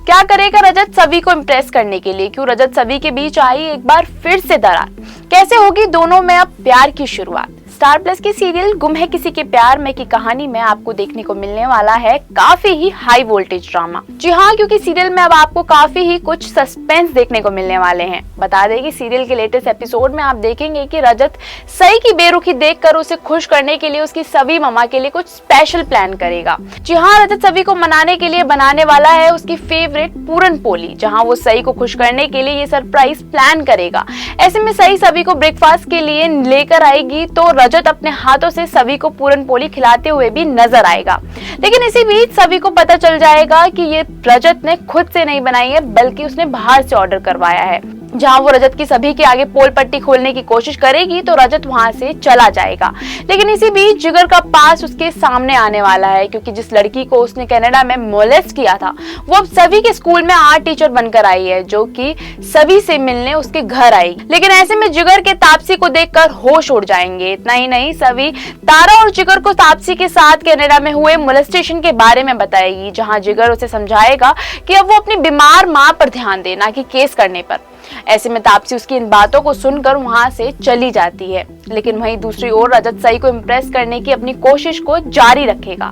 क्या करेगा रजत सभी को इम्प्रेस करने के लिए? क्यों रजत सभी के बीच आई एक बार फिर से दरार? कैसे होगी दोनों में अब प्यार की शुरुआत? स्टार प्लस की सीरियल गुम है किसी के प्यार में की कहानी में आपको देखने को मिलने वाला है काफी ही हाई वोल्टेज ड्रामा। जी हाँ, क्योंकि सीरियल में अब आपको काफी ही कुछ सस्पेंस देखने को मिलने वाले हैं। बता दें कि सीरियल के लेटेस्ट एपिसोड में आप देखेंगे कि रजत सई की बेरुखी देखकर उसे खुश करने के लिए उसकी सभी मम्मा के लिए कुछ स्पेशल प्लान करेगा। जी हाँ, रजत सभी को मनाने के लिए बनाने वाला है उसकी फेवरेट पूरन पोली, जहाँ वो सई को खुश करने के लिए ये सरप्राइज प्लान करेगा। ऐसे में सई सभी को ब्रेकफास्ट के लिए लेकर आएगी तो रजत अपने हाथों से सभी को पूरन पोली खिलाते हुए भी नजर आएगा। लेकिन इसी बीच सभी को पता चल जाएगा कि ये रजत ने खुद से नहीं बनाई है बल्कि उसने बाहर से ऑर्डर करवाया है। जहां वो रजत की सभी के आगे पोल पट्टी खोलने की कोशिश करेगी तो रजत वहां से चला जाएगा। लेकिन इसी बीच जिगर का पास उसके सामने आने वाला है, क्योंकि जिस लड़की को उसने कनाडा में मोलेस्ट किया था वो अब सभी के स्कूल में आर्ट टीचर बनकर आई है, जो कि सभी से मिलने उसके घर आएगी। लेकिन ऐसे में जिगर के तापसी को देखकर होश उड़ जाएंगे। इतना ही नहीं, सभी तारा और जिगर को तापसी के साथ कनाडा में हुए मोलेस्टेशन के बारे में बताएगी, जहां जिगर उसे समझाएगा कि अब वो अपनी बीमार माँ पर ध्यान दे, ना कि केस करने पर। ऐसे में तापसी उसकी इन बातों को सुनकर वहां से चली जाती है। लेकिन वहीं दूसरी ओर रजत सई को इम्प्रेस करने की अपनी कोशिश को जारी रखेगा,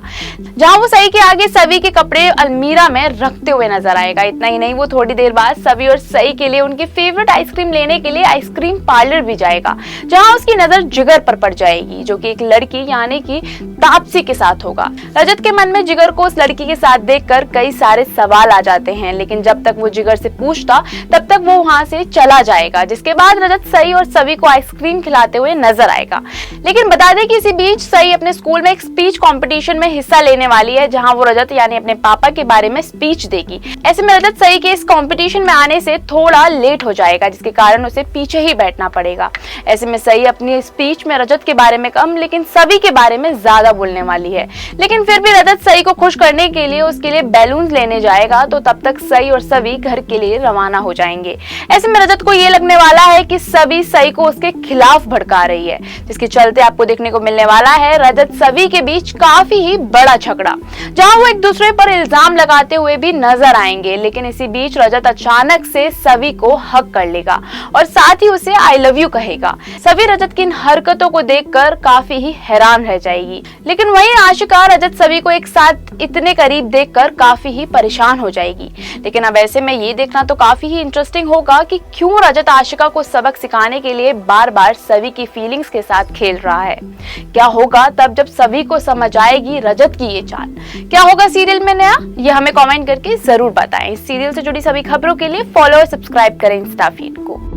जहां वो सई के आगे सभी के कपड़े अलमीरा में रखते हुए नजर आएगा। इतना ही नहीं, वो थोड़ी देर बाद सभी और सई के लिए उनकी फेवरेट आइसक्रीम लेने के लिए आइसक्रीम पार्लर भी जाएगा, जहां उसकी नजर जिगर पर पड़ जाएगी, जो कि एक लड़की यानी कि तापसी के साथ होगा। रजत के मन में जिगर को उस लड़की के साथ देखकर कई सारे सवाल आ जाते हैं, लेकिन जब तक वो जिगर से पूछता तब तक वो वहां से चला जाएगा, जिसके बाद रजत सई और सभी को आइसक्रीम खिलाते हुए नजर आएगा। लेकिन बता दें कि इसी बीच सई अपने स्कूल में एक स्पीच कंपटीशन में हिस्सा लेने वाली है, जहां वो रजत यानी अपने पापा के बारे में स्पीच देगी। ऐसे में रजत सई के इस कंपटीशन में आने से थोड़ा लेट हो जाएगा, जिसके कारण उसे पीछे ही बैठना पड़ेगा। ऐसे में सई अपनी स्पीच में रजत के बारे में कम लेकिन सभी के बारे में ज्यादा बोलने वाली है। लेकिन फिर भी रजत सई को खुश करने के लिए उसके लिए बैलून लेने जाएगा, तो तब तक सई और सभी घर के लिए रवाना हो जाएंगे। ऐसे में रजत को ये लगने वाला है कि सभी सई को उसके खिलाफ भड़का रही है, जिसके चलते आपको देखने को मिलने वाला है रजत सभी के बीच काफी ही बड़ा झगड़ा, जहां वो एक दूसरे पर इल्जाम लगाते हुए भी नजर आएंगे। लेकिन इसी बीच रजत अचानक से सभी को हक कर लेगा और साथ ही उसे आई लव यू कहेगा। सभी रजत की इन हरकतों को देखकर काफी ही हैरान रह जाएगी। लेकिन वहीं आशिका रजत सभी को एक साथ इतने करीब देखकर काफी ही परेशान हो जाएगी। लेकिन अब ऐसे में ये देखना तो काफी ही इंटरेस्टिंग होगा कि क्यों रजत आशिका को सबक सिखाने के लिए बार बार सभी की फीलिंग्स के साथ खेल रहा है। क्या होगा तब जब सभी को समझ आएगी रजत की ये चाल? क्या होगा सीरियल में नया, ये हमें कमेंट करके जरूर बताएं। इस सीरियल से जुड़ी सभी खबरों के लिए फॉलो और सब्सक्राइब करें इंस्टा फीड को।